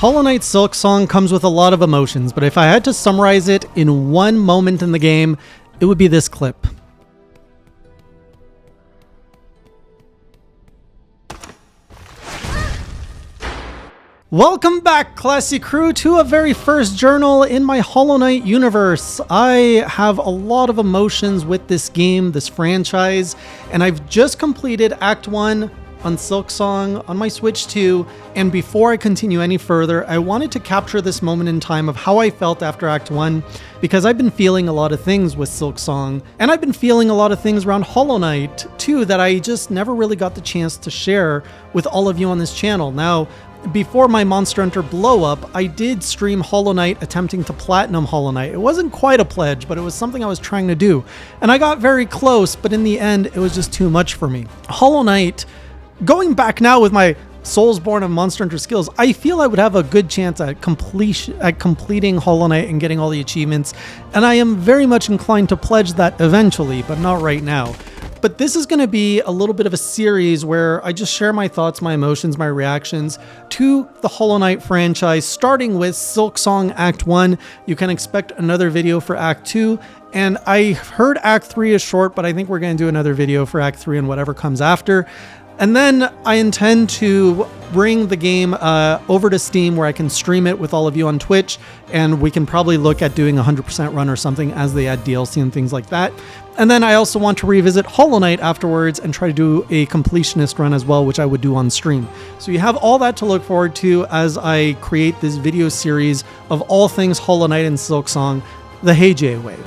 Hollow Knight Silksong comes with a lot of emotions, but if I had to summarize it in one moment in the game, it would be this clip. Welcome back, classy crew, to a very first journal in my Hollow Knight universe. I have a lot of emotions with this game, this franchise, and I've just completed Act 1 on Silksong on my Switch 2, and before I continue any further, I wanted to capture this moment in time of how I felt after Act 1, because I've been feeling a lot of things with Silksong, and I've been feeling a lot of things around Hollow Knight too that I just never really got the chance to share with all of you on this channel. Now, before my Monster Hunter blow up, I did stream Hollow Knight attempting to platinum Hollow Knight. It wasn't quite a pledge, but it was something I was trying to do. And I got very close, but in the end, it was just too much for me. Hollow Knight, going back now with my Soulsborne and Monster Hunter skills, I feel I would have a good chance at completing Hollow Knight and getting all the achievements. And I am very much inclined to pledge that eventually, but not right now. But this is going to be a little bit of a series where I just share my thoughts, my emotions, my reactions to the Hollow Knight franchise, starting with Silksong Act 1. You can expect another video for Act 2. And I heard Act 3 is short, but I think we're going to do another video for Act 3 and whatever comes after. And then I intend to bring the game over to Steam where I can stream it with all of you on Twitch, and we can probably look at doing a 100% run or something as they add DLC and things like that. And then I also want to revisit Hollow Knight afterwards and try to do a completionist run as well, which I would do on stream. So you have all that to look forward to as I create this video series of all things Hollow Knight and Silksong, the Heijie way.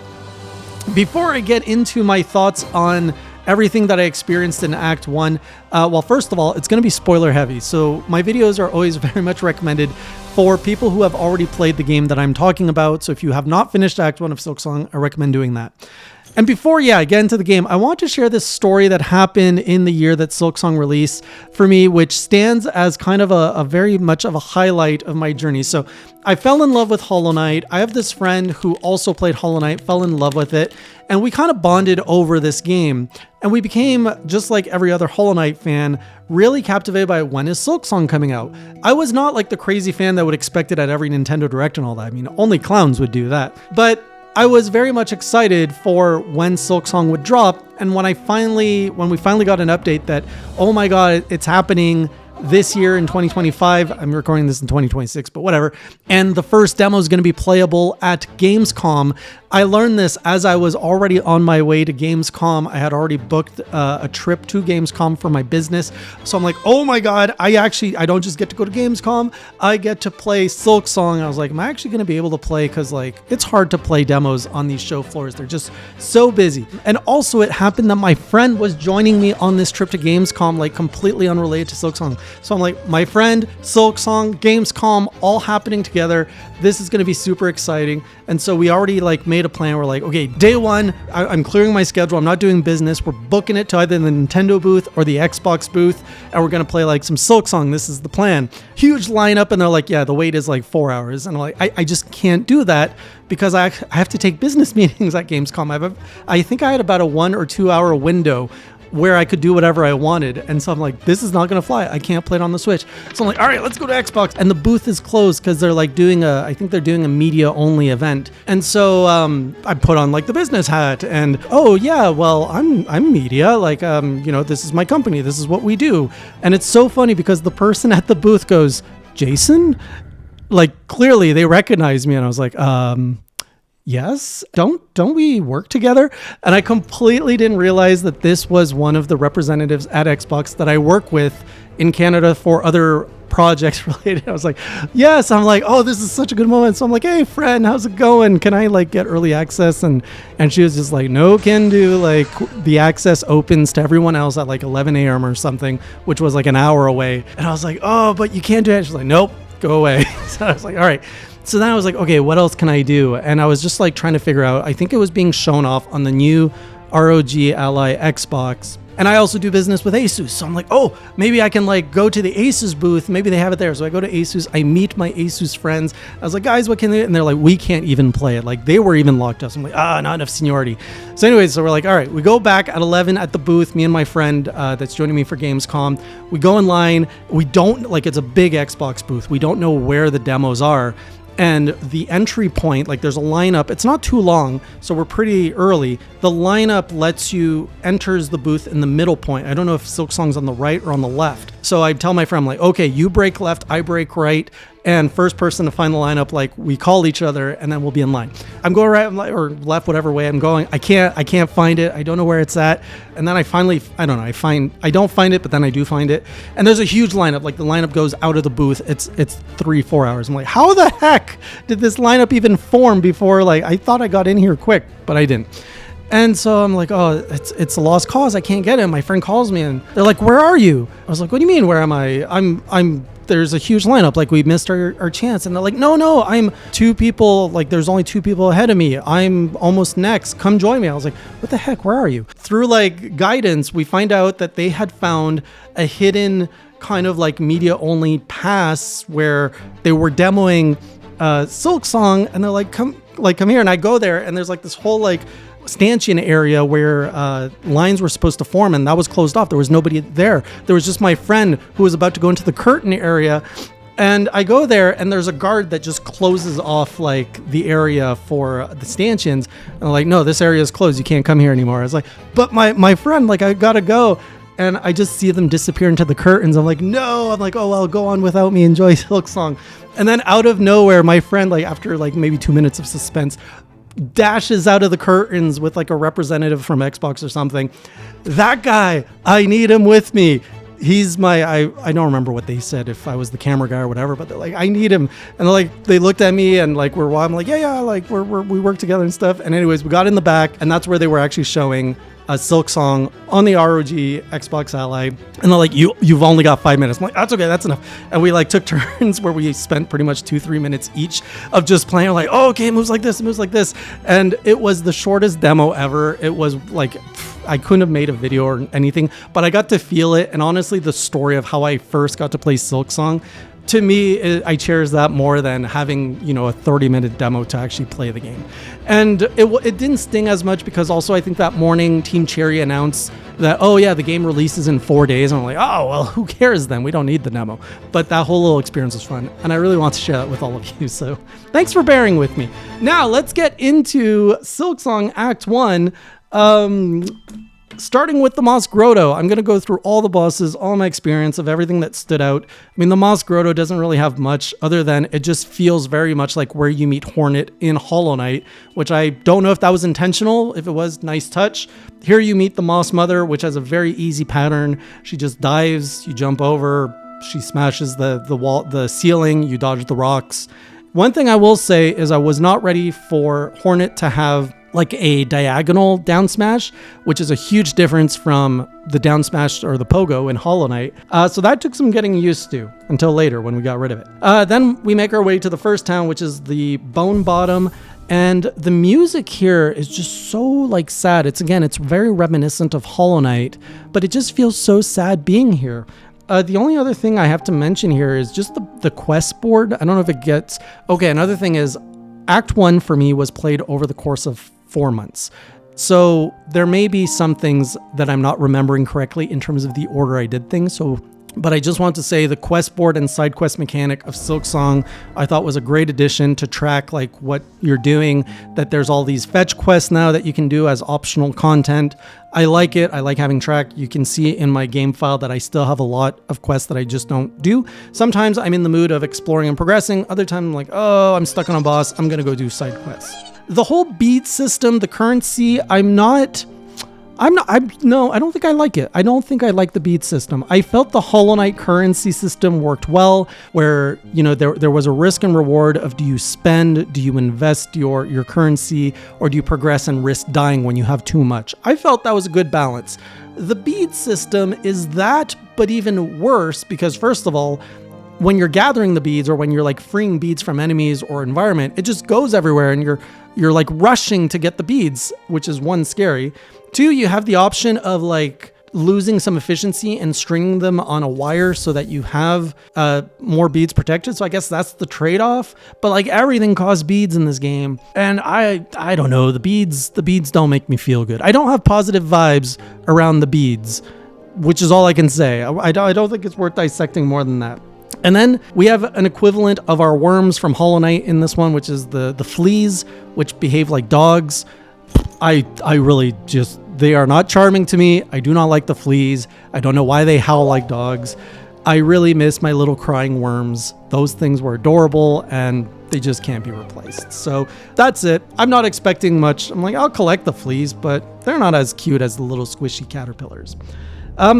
Before I get into my thoughts on everything that I experienced in Act 1, well, first of all, it's going to be spoiler heavy. So my videos are always very much recommended for people who have already played the game that I'm talking about. So if you have not finished Act 1 of Silksong, I recommend doing that. And before, I get into the game, I want to share this story that happened in the year that Silksong released for me, which stands as kind of a very much of a highlight of my journey. So I fell in love with Hollow Knight. I have this friend who also played Hollow Knight, fell in love with it, and we kind of bonded over this game. And we became, just like every other Hollow Knight fan, really captivated by when is Silksong coming out. I was not like the crazy fan that would expect it at every Nintendo Direct and all that. I mean, only clowns would do that. But I was very much excited for when Silksong would drop, and when we finally got an update that, oh my god, it's happening this year in 2025. I'm recording this in 2026, but whatever. And the first demo is going to be playable at Gamescom. I learned this as I was already on my way to Gamescom. I had already booked a trip to Gamescom for my business. So I'm like, oh my god, I don't just get to go to Gamescom, I get to play Silksong. I was like, am I actually going to be able to play? Because like, it's hard to play demos on these show floors. They're just so busy. And also it happened that my friend was joining me on this trip to Gamescom, like completely unrelated to Silksong. So I'm like, my friend, Silksong, Gamescom, all happening together. This is going to be super exciting. And so we already like made a plan. We're like, okay, day one, I'm clearing my schedule. I'm not doing business. We're booking it to either the Nintendo booth or the Xbox booth. And we're going to play like some Silksong. This is the plan. Huge lineup. And they're like, yeah, the wait is like 4 hours. And I'm like, I just can't do that because I have to take business meetings at Gamescom. I think I had about a 1 or 2 hour window where I could do whatever I wanted. And so I'm like, this is not going to fly. I can't play it on the Switch. So I'm like, all right, let's go to Xbox. And the booth is closed because they're like I think they're doing a media only event. And so I put on like the business hat and, oh yeah, well, I'm media. Like, this is my company. This is what we do. And it's so funny because the person at the booth goes, Jason? Like, clearly they recognize me. And I was like, yes, don't we work together? And I completely didn't realize that this was one of the representatives at Xbox that I work with in Canada for other projects related. I was like, yes. I'm like, oh, this is such a good moment. So I'm like, hey friend, how's it going? Can I like get early access? And she was just like, no can do. Like the access opens to everyone else at like 11 a.m. or something, which was like an hour away. And I was like, oh, but you can't do it. She's like, nope, go away. So I was like, all right. So then I was like, okay, what else can I do? And I was just like trying to figure out, I think it was being shown off on the new ROG Ally Xbox. And I also do business with Asus. So I'm like, oh, maybe I can like go to the Asus booth. Maybe they have it there. So I go to Asus. I meet my Asus friends. I was like, guys, what can they? And they're like, we can't even play it. Like they were even locked up. So I'm like, not enough seniority. So anyways, so we're like, all right, we go back at 11 at the booth. Me and my friend that's joining me for Gamescom. We go in line. We don't like, it's a big Xbox booth. We don't know where the demos are. And the entry point, like there's a lineup, it's not too long, so we're pretty early. The lineup enters the booth in the middle point. I don't know if Silksong's on the right or on the left. So I tell my friend, I'm like, okay, you break left, I break right. And first person to find the lineup, like we call each other and then we'll be in line. I'm going right or left, whatever way I'm going. I can't find it. I don't know where it's at. And then I finally, I don't find it, but then I do find it. And there's a huge lineup. Like the lineup goes out of the booth. It's 3-4 hours. I'm like, how the heck did this lineup even form before? Like I thought I got in here quick, but I didn't. And so I'm like, oh, it's a lost cause. I can't get it. My friend calls me and they're like, where are you? I was like, what do you mean, where am I? There's a huge lineup. Like we missed our chance. And they're like, no, I'm 2 people. Like there's only 2 people ahead of me. I'm almost next. Come join me. I was like, what the heck? Where are you? Through like guidance, we find out that they had found a hidden kind of like media only pass where they were demoing Silksong. And they're like, come here. And I go there and there's like this whole like stanchion area where lines were supposed to form, and that was closed off. There was nobody there. There was just my friend who was about to go into the curtain area, and I go there and there's a guard that just closes off like the area for the stanchions. And I'm like, no, this area is closed. You can't come here anymore. I was like, but my friend, like I gotta go. And I just see them disappear into the curtains. I'm like, no. I'm like, oh, well, go on without me. Enjoy Silksong. And then out of nowhere, my friend, like after like maybe 2 minutes of suspense, dashes out of the curtains with like a representative from Xbox or something. That guy, I need him with me. He's I don't remember what they said, if I was the camera guy or whatever, but they're like, I need him. And like, they looked at me and like, I'm like, yeah, like we work together and stuff. And anyways, we got in the back and that's where they were actually showing a Silksong on the ROG Xbox Ally. And they're like, you've only got 5 minutes. I'm like, that's okay, that's enough. And we like took turns where we spent pretty much 2-3 minutes each of just playing. We're like, oh, okay, it moves like this, it moves like this. And it was the shortest demo ever. It was like, I couldn't have made a video or anything, but I got to feel it. And honestly, the story of how I first got to play Silksong, to me, I cherish that more than having, a 30-minute demo to actually play the game. And it didn't sting as much because also I think that morning Team Cherry announced that, oh yeah, the game releases in 4 days. And I'm like, oh, well, who cares then? We don't need the demo. But that whole little experience was fun. And I really want to share that with all of you. So thanks for bearing with me. Now let's get into Silksong Act 1. Starting with the Moss Grotto, I'm going to go through all the bosses, all my experience of everything that stood out. I mean, the Moss Grotto doesn't really have much other than it just feels very much like where you meet Hornet in Hollow Knight, which I don't know if that was intentional. If it was, nice touch. Here you meet the Moss Mother, which has a very easy pattern. She just dives, you jump over, she smashes the wall, the ceiling, you dodge the rocks. One thing I will say is I was not ready for Hornet to have like a diagonal down smash, which is a huge difference from the down smash or the pogo in Hollow Knight. So that took some getting used to until later when we got rid of it. Then we make our way to the first town, which is the Bone Bottom. And the music here is just so like sad. It's very reminiscent of Hollow Knight, but it just feels so sad being here. The only other thing I have to mention here is just the quest board. I don't know if it gets... Okay, another thing is Act 1 for me was played over the course of 4 months. So there may be some things that I'm not remembering correctly in terms of the order I did things. But I just want to say the quest board and side quest mechanic of Silksong I thought was a great addition to track like what you're doing, that there's all these fetch quests now that you can do as optional content. I like it. I like having track. You can see in my game file that I still have a lot of quests that I just don't do. Sometimes I'm in the mood of exploring and progressing. Other times I'm like, oh, I'm stuck on a boss. I'm going to go do side quests. The whole beat system, the currency, I don't think I like it. I don't think I like the beat system. I felt the Hollow Knight currency system worked well, where, there was a risk and reward of do you spend, do you invest your currency, or do you progress and risk dying when you have too much? I felt that was a good balance. The bead system is that, but even worse, because first of all, when you're gathering the beads or when you're like freeing beads from enemies or environment, it just goes everywhere and you're like rushing to get the beads, which is one, scary. Two, you have the option of like losing some efficiency and stringing them on a wire so that you have more beads protected. So I guess that's the trade-off. But like everything costs beads in this game, and I don't know, the beads don't make me feel good. I don't have positive vibes around the beads, which is all I can say. I don't think it's worth dissecting more than that. And then we have an equivalent of our worms from Hollow Knight in this one, which is the fleas, which behave like dogs. I really just, they are not charming to me. I do not like the fleas. I don't know why they howl like dogs. I really miss my little crying worms. Those things were adorable and they just can't be replaced. So that's it. I'm not expecting much. I'm like, I'll collect the fleas, but they're not as cute as the little squishy caterpillars.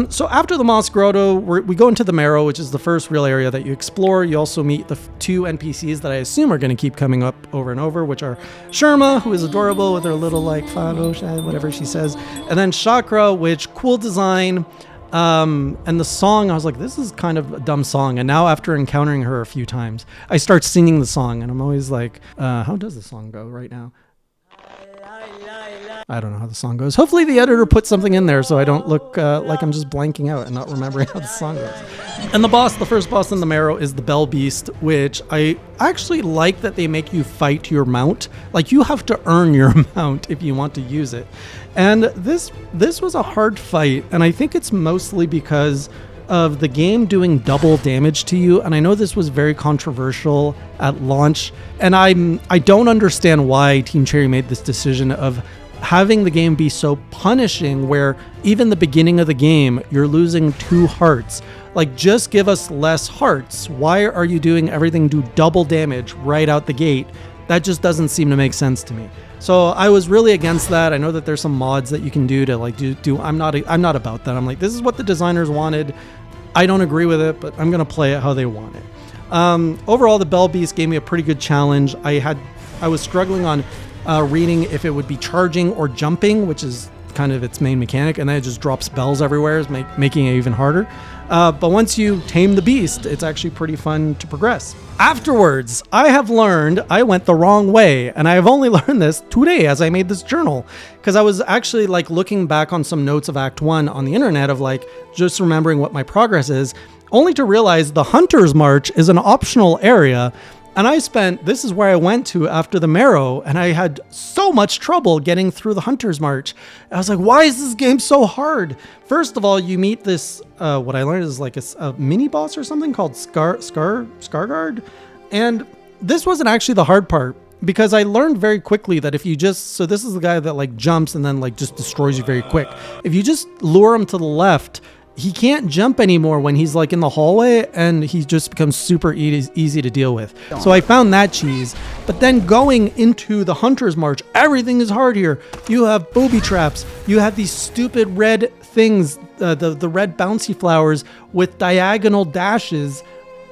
So after the Moss Grotto, we go into the Marrow, which is the first real area that you explore. You also meet the two NPCs that I assume are going to keep coming up over and over, which are Sherma, who is adorable with her little like Favo, whatever she says, and then Chakra, which cool design. And the song, I was like, this is kind of a dumb song. And now after encountering her a few times, I start singing the song, and I'm always like, how does the song go right now? I don't know how the song goes. Hopefully the editor put something in there so I don't look like I'm just blanking out and not remembering how the song goes. And the first boss in the Marrow is the Bell Beast, which I actually like that they make you fight your mount. Like, you have to earn your mount if you want to use it. And this was a hard fight, and I think it's mostly because of the game doing double damage to you. And I know this was very controversial at launch, and I don't understand why Team Cherry made this decision of having the game be so punishing, where even the beginning of the game, you're losing 2 hearts. Like, just give us less hearts. Why are you doing everything do double damage right out the gate? That just doesn't seem to make sense to me. So I was really against that. I know that there's some mods that you can do to like do. I'm not about that. I'm like, this is what the designers wanted. I don't agree with it, but I'm gonna play it how they want it. Overall, the Bell Beast gave me a pretty good challenge. I was struggling on reading if it would be charging or jumping, which is kind of its main mechanic, and then it just drops bells everywhere, making it even harder. But once you tame the beast, it's actually pretty fun to progress. Afterwards, I have learned I went the wrong way, and I have only learned this today as I made this journal, because I was actually like looking back on some notes of Act 1 on the internet of like just remembering what my progress is, only to realize the Hunter's March is an optional area. And this is where I went to after the Marrow, and I had so much trouble getting through the Hunter's March. I was like, why is this game so hard? First of all, you meet this, what I learned is like a mini boss or something called Scarguard. And this wasn't actually the hard part, because I learned very quickly that if you so this is the guy that like jumps and then like just destroys you very quick. If you just lure him to the left, he can't jump anymore when he's like in the hallway, and he just becomes super easy to deal with. So I found that cheese. But then going into the Hunter's March, everything is hard here. You have booby traps. You have these stupid red things, the red bouncy flowers with diagonal dashes.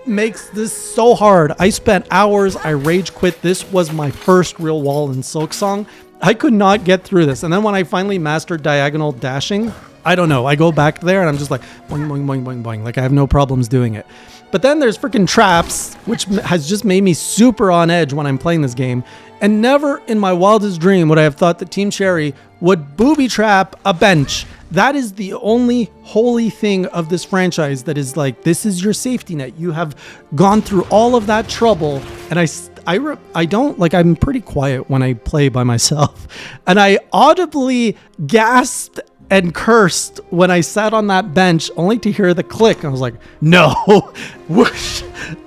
Makes this so hard. I spent hours. I rage quit. This was my first real wall in Silksong. I could not get through this. And then when I finally mastered diagonal dashing, I don't know. I go back there and I'm just like, boing, boing, boing, boing, boing. Like, I have no problems doing it. But then there's freaking traps, which has just made me super on edge when I'm playing this game. And never in my wildest dream would I have thought that Team Cherry would booby trap a bench. That is the only holy thing of this franchise that is like, this is your safety net. You have gone through all of that trouble. And I don't, like, I'm pretty quiet when I play by myself. And I audibly gasped and cursed when I sat on that bench, only to hear the click. I was like, no, whoosh.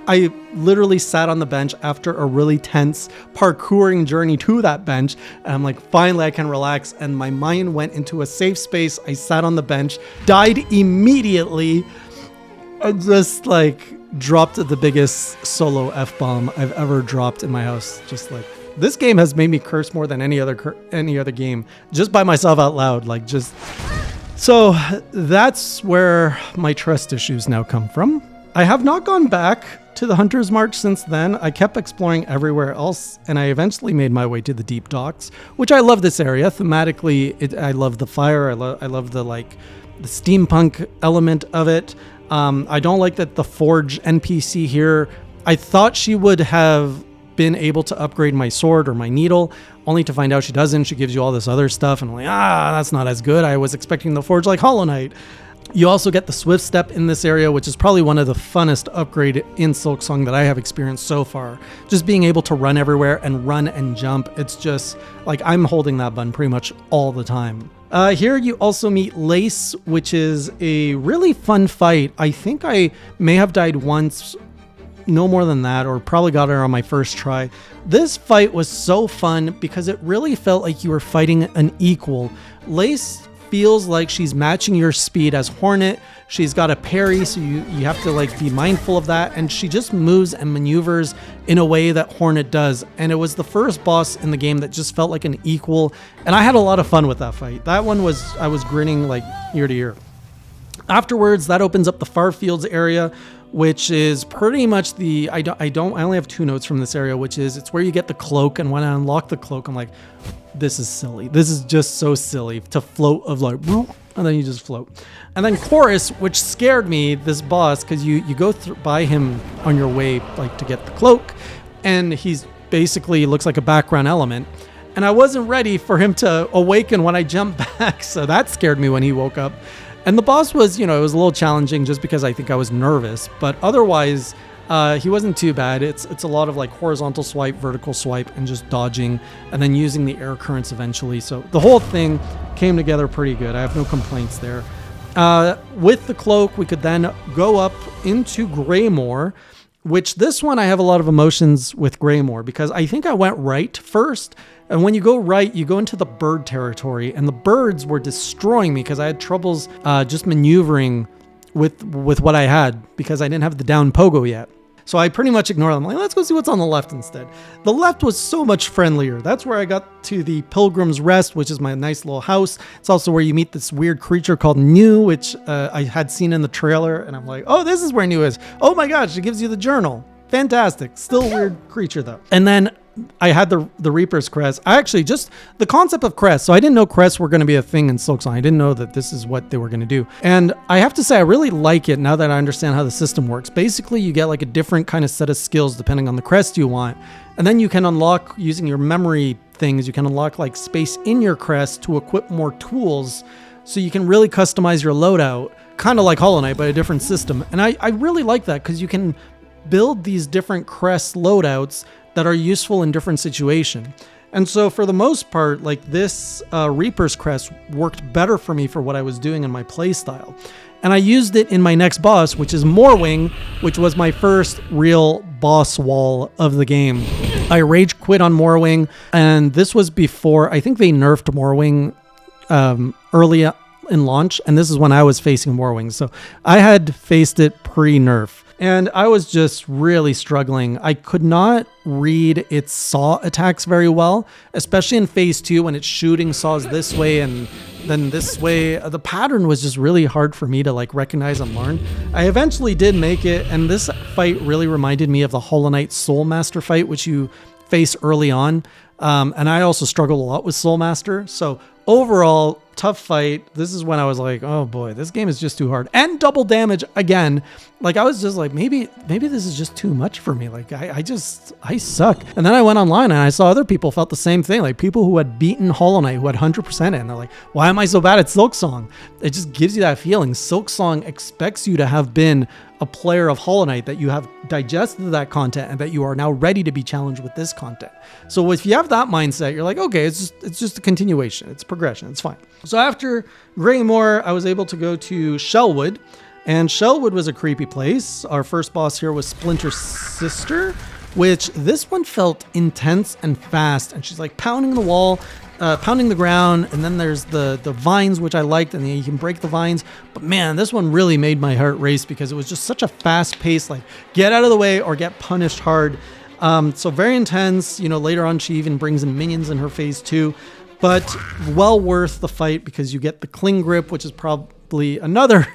I literally sat on the bench after a really tense parkouring journey to that bench. And I'm like, finally I can relax. And my mind went into a safe space. I sat on the bench, died immediately, and just like dropped the biggest solo F-bomb I've ever dropped in my house. Just like, this game has made me curse more than any other game, just by myself out loud. Like, just so that's where my trust issues now come from. I have not gone back to the Hunter's March since then. I kept exploring everywhere else, and I eventually made my way to the Deep Docks, which I love this area thematically. I love the fire. I love the like the steampunk element of it. I don't like that the Forge NPC here. I thought she would have been able to upgrade my sword or my needle, only to find out she doesn't. She gives you all this other stuff, and I'm like, that's not as good. I was expecting the forge like Hollow Knight. You also get the Swift Step in this area, which is probably one of the funnest upgrade in Silksong that I have experienced so far. Just being able to run everywhere and run and jump. It's just like I'm holding that button pretty much all the time. Here you also meet Lace, which is a really fun fight. I think I may have died once, no more than that, or probably got her on my first try. This fight was so fun because it really felt like you were fighting an equal. Lace feels like she's matching your speed as Hornet. She's got a parry, so you have to like be mindful of that, and she just moves and maneuvers in a way that Hornet does. And it was the first boss in the game that just felt like an equal, and I had a lot of fun with that fight. That one I was grinning like ear to ear. Afterwards, that opens up the Farfields area, which is pretty much I only have 2 notes from this area, which is it's where you get the cloak, and when I unlock the cloak, I'm like, this is silly. This is just so silly to float of like, and then you just float. And then Chorus, which scared me, this boss, because you go by him on your way like to get the cloak, and he's basically looks like a background element. And I wasn't ready for him to awaken when I jumped back, so that scared me when he woke up. And the boss was, it was a little challenging just because I think I was nervous, but otherwise, he wasn't too bad. It's a lot of like horizontal swipe, vertical swipe, and just dodging, and then using the air currents eventually. So the whole thing came together pretty good. I have no complaints there. With the cloak, we could then go up into Greymoor, which this one I have a lot of emotions with Greymoor because I think I went right first. And when you go right, you go into the bird territory, and the birds were destroying me because I had troubles just maneuvering with what I had because I didn't have the down pogo yet. So I pretty much ignored them. I'm like, let's go see what's on the left instead. The left was so much friendlier. That's where I got to the Pilgrim's Rest, which is my nice little house. It's also where you meet this weird creature called New, which I had seen in the trailer. And I'm like, oh, this is where New is. Oh my gosh, it gives you the journal. Fantastic. Still a weird creature though. And then I had the Reaper's Crest. I actually just the concept of crests. So I didn't know crests were going to be a thing in Silksong. I didn't know that this is what they were going to do. And I have to say, I really like it now that I understand how the system works. Basically, you get like a different kind of set of skills depending on the crest you want. And then you can unlock using your memory things. You can unlock like space in your crest to equip more tools. So you can really customize your loadout, kind of like Hollow Knight, but a different system. And I really like that because you can build these different crest loadouts that are useful in different situations. And so for the most part, like this Reaper's Crest worked better for me for what I was doing in my playstyle. And I used it in my next boss, which is Moorwing, which was my first real boss wall of the game. I rage quit on Moorwing, and this was before, I think they nerfed Moorwing early in launch, and this is when I was facing Moorwing. So I had faced it pre-nerf. And I was just really struggling. I could not read its saw attacks very well, especially in phase 2 when it's shooting saws this way and then this way. The pattern was just really hard for me to like recognize and learn. I eventually did make it, and this fight really reminded me of the Hollow Knight Soul Master fight, which you face early on. And I also struggled a lot with Soul Master. So overall, tough fight. This is when I was like, oh boy, this game is just too hard. And double damage again. Like I was just like, maybe this is just too much for me. Like I suck. And then I went online and I saw other people felt the same thing. Like people who had beaten Hollow Knight, who had 100% it, and they're like, why am I so bad at Silksong? It just gives you that feeling. Silksong expects you to have been a player of Hollow Knight, that you have digested that content and that you are now ready to be challenged with this content. So if you have that mindset, you're like, okay, it's just a continuation. It's progression. It's fine. So after Greymoor, I was able to go to Shellwood, and Shellwood was a creepy place. Our first boss here was Splinter's sister, which this one felt intense and fast, and she's like pounding the wall, pounding the ground, and then there's the vines, which I liked, and you can break the vines. But man, this one really made my heart race because it was just such a fast pace, like get out of the way or get punished hard. So very intense. Later on she even brings in minions in her phase 2, but well worth the fight because you get the cling grip, which is probably another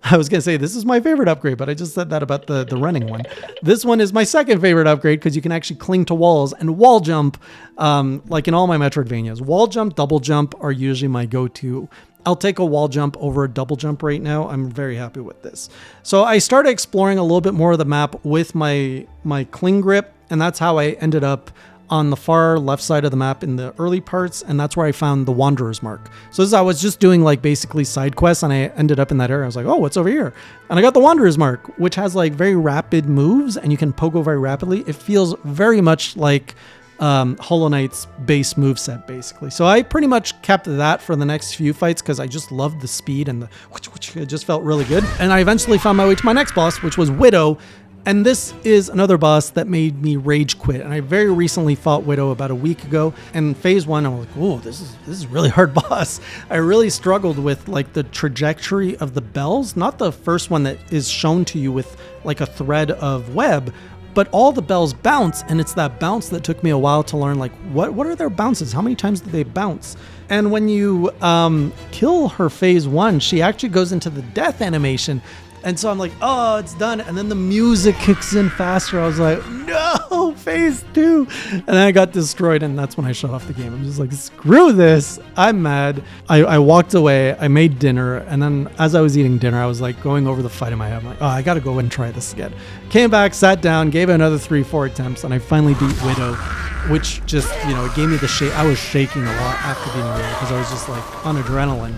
I was going to say this is my favorite upgrade, but I just said that about the running one. This one is my second favorite upgrade because you can actually cling to walls and wall jump, like in all my Metroidvanias. Wall jump, double jump are usually my go-to I'll take a wall jump over a double jump right now. I'm very happy with this. So I started exploring a little bit more of the map with my cling grip, and that's how I ended up on the far left side of the map in the early parts, and that's where I found the Wanderer's Mark. So as I was just doing like basically side quests, and I ended up in that area. I was like, oh, what's over here? And I got the Wanderer's Mark, which has like very rapid moves, and you can pogo very rapidly. It feels very much like Hollow Knight's base moveset, basically. So I pretty much kept that for the next few fights because I just loved the speed and it just felt really good. And I eventually found my way to my next boss, which was Widow. And this is another boss that made me rage quit. And I very recently fought Widow about a week ago. And phase 1, I was like, oh, this is a really hard boss. I really struggled with like the trajectory of the bells, not the first one that is shown to you with like a thread of web, but all the bells bounce, and it's that bounce that took me a while to learn, like, what are their bounces? How many times do they bounce? And when you kill her phase 1, she actually goes into the death animation. And so I'm like, oh, it's done. And then the music kicks in faster. I was like, no, phase 2. And then I got destroyed, and that's when I shut off the game. I'm just like, screw this. I'm mad. I walked away. I made dinner. And then as I was eating dinner, I was like going over the fight in my head. I'm like, oh, I got to go and try this again. Came back, sat down, gave it another 3-4 attempts, and I finally beat Widow, which just, it gave me the shake. I was shaking a lot after beating Widow because I was just like on adrenaline.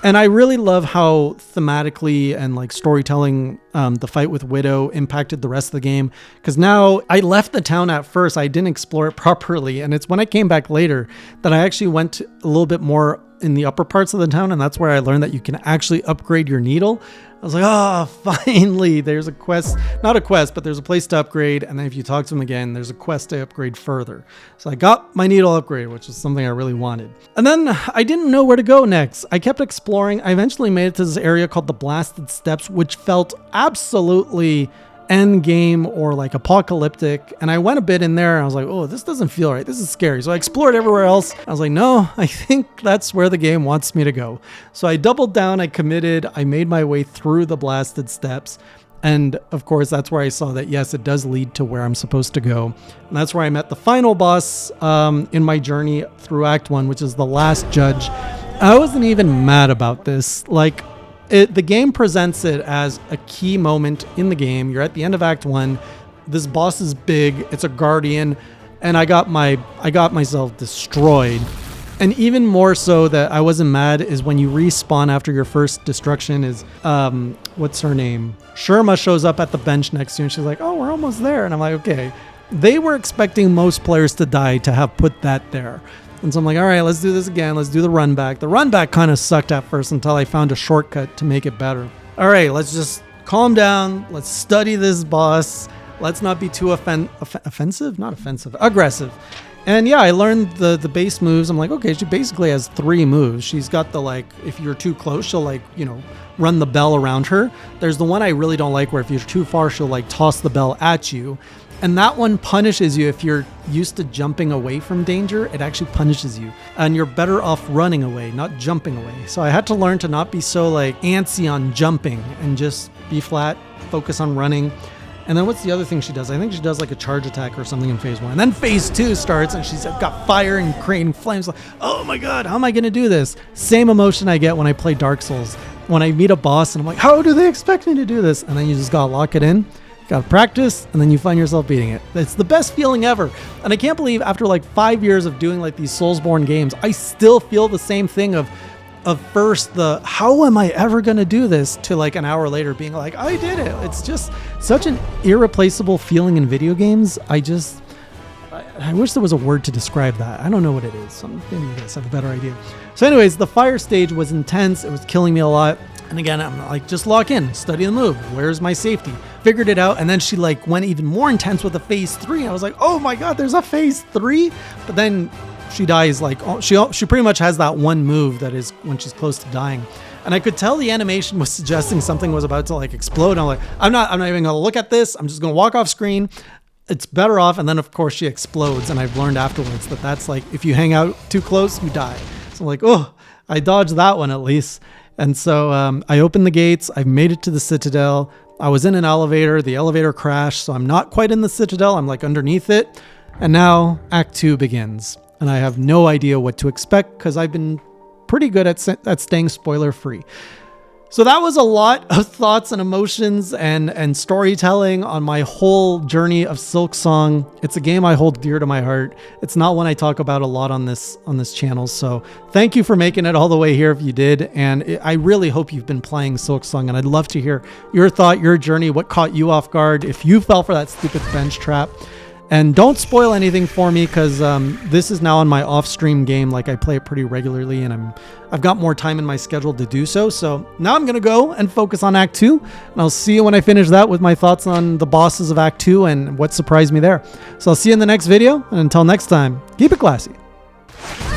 And I really love how thematically and like storytelling, the fight with Widow impacted the rest of the game. Because now I left the town at first. I didn't explore it properly. And it's when I came back later that I actually went a little bit more in the upper parts of the town. And that's where I learned that you can actually upgrade your needle. I was like, oh, finally, there's a quest, not a quest, but there's a place to upgrade. And then if you talk to them again, there's a quest to upgrade further. So I got my needle upgrade, which is something I really wanted. And then I didn't know where to go next. I kept exploring. I eventually made it to this area called the Blasted Steppes, which felt absolutely end game or like apocalyptic. And I went a bit in there and I was like, oh, this doesn't feel right. This is scary. So I explored everywhere else. I was like, no, I think that's where the game wants me to go. So I doubled down, I committed, I made my way through the Blasted Steppes. And of course, that's where I saw that, yes, it does lead to where I'm supposed to go. And that's where I met the final boss in my journey through Act 1, which is the last judge. I wasn't even mad about this. Like, the game presents it as a key moment in the game. You're at the end of Act 1. This boss is big. It's a guardian. And I got myself destroyed. And even more so that I wasn't mad is when you respawn after your first destruction is, what's her name? Sherma shows up at the bench next to you and she's like, oh, we're almost there. And I'm like, okay. They were expecting most players to die to have put that there. And so I'm like, all right, let's do this again. Let's do the run back. The run back kind of sucked at first until I found a shortcut to make it better. All right, let's just calm down. Let's study this boss. Let's not be too offensive, not offensive, aggressive. And yeah, I learned the base moves. I'm like, okay, she basically has 3 moves. She's got the, like, if you're too close, she'll like, run the bell around her. There's the one I really don't like where if you're too far, she'll like toss the bell at you. And that one punishes you if you're used to jumping away from danger. It actually punishes you. And you're better off running away, not jumping away. So I had to learn to not be so like antsy on jumping and just be flat, focus on running. And then what's the other thing she does? I think she does like a charge attack or something in phase 1. And then phase 2 starts and she's got fire and creating flames. Like, oh my God, how am I going to do this? Same emotion I get when I play Dark Souls. When I meet a boss and I'm like, how do they expect me to do this? And then you just got to lock it in. Got to practice, and then you find yourself beating it. It's the best feeling ever. And I can't believe after like 5 years of doing like these Soulsborne games, I still feel the same thing of first the, how am I ever going to do this, to like an hour later being like, I did it. It's just such an irreplaceable feeling in video games. I wish there was a word to describe that. I don't know what it is. So maybe you guys have a better idea. So anyways, the fire stage was intense. It was killing me a lot. And again, I'm like, just lock in, study the move. Where's my safety? Figured it out. And then she like went even more intense with a phase 3. I was like, oh my God, there's a phase 3. But then she dies like, she pretty much has that one move that is when she's close to dying. And I could tell the animation was suggesting something was about to like explode. I'm like, I'm not even gonna look at this. I'm just gonna walk off screen. It's better off. And then of course she explodes. And I've learned afterwards that that's like, if you hang out too close, you die. So I'm like, oh, I dodged that one at least. And so I opened the gates. I made it to the Citadel. I was in an elevator. The elevator crashed, so I'm not quite in the Citadel. I'm like underneath it. And now Act 2 begins. And I have no idea what to expect because I've been pretty good at staying spoiler free. So that was a lot of thoughts and emotions and storytelling on my whole journey of Silksong. It's a game I hold dear to my heart. It's not one I talk about a lot on this channel. So thank you for making it all the way here if you did. And I really hope you've been playing Silksong, and I'd love to hear your thought, your journey, what caught you off guard, if you fell for that stupid bench trap. And don't spoil anything for me, because this is now on my off-stream game. Like, I play it pretty regularly, and I've got more time in my schedule to do so. So now I'm going to go and focus on Act 2, and I'll see you when I finish that with my thoughts on the bosses of Act 2 and what surprised me there. So I'll see you in the next video, and until next time, keep it classy.